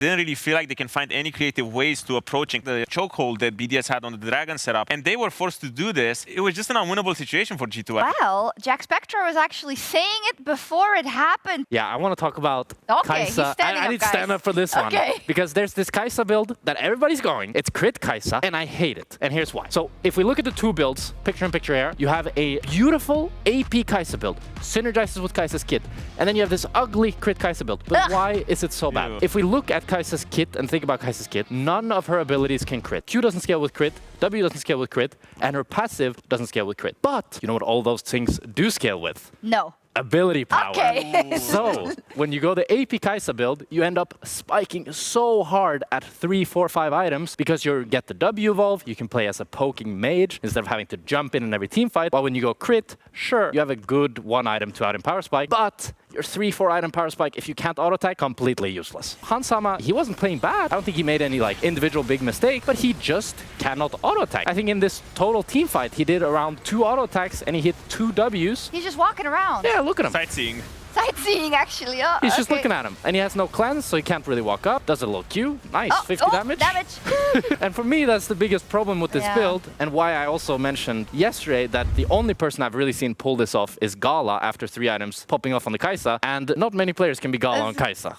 didn't really feel like they can find any creative ways to approaching the chokehold that BDS had on the Dragon setup. And they were forced to do this. It was just an unwinnable situation for G2. Well, Jackspektra was actually saying it before it happened. Yeah, I want to talk about Okay, he's Kai'Sa. standing I up, need to stand guys. up for this one. Because there's this Kai'Sa build that everybody's going. It's crit Kai'Sa, and I hate it. And here's why. So if we look at the two builds, picture in picture here, you have a beautiful AP Kai'Sa build, synergizes with Kai'Sa's kit, and then you have this ugly crit Kai'Sa build. But why is it so bad? Ew. If we look at Kai'Sa's kit and think about Kai'Sa's kit, none of her abilities can crit. Q doesn't scale with crit, W doesn't scale with crit, and her passive doesn't scale with crit. But you know what all those things do scale with? No. Ability power. Okay. So, when you go the AP Kai'Sa build, you end up spiking so hard at 3, 4, 5 items because you get the W evolve, you can play as a poking mage instead of having to jump in every team fight. While when you go crit, sure, you have a good 1 item, 2 item power spike, but your 3, 4 item power spike, if you can't auto attack, completely useless. Hansama, he wasn't playing bad. I don't think he made any like individual big mistake, but he just cannot auto attack. I think in this total team fight, he did around 2 auto attacks and he hit 2 Ws. He's just walking around. Yeah, look at him. Sightseeing. Sightseeing, actually. He's just looking at him. And he has no cleanse, so he can't really walk up. Does a little Q. Nice, 50 damage. And for me, that's the biggest problem with this build, and why I also mentioned yesterday that the only person I've really seen pull this off is Gala after 3 items popping off on the Kai'Sa, and not many players can be Gala on Kai'Sa.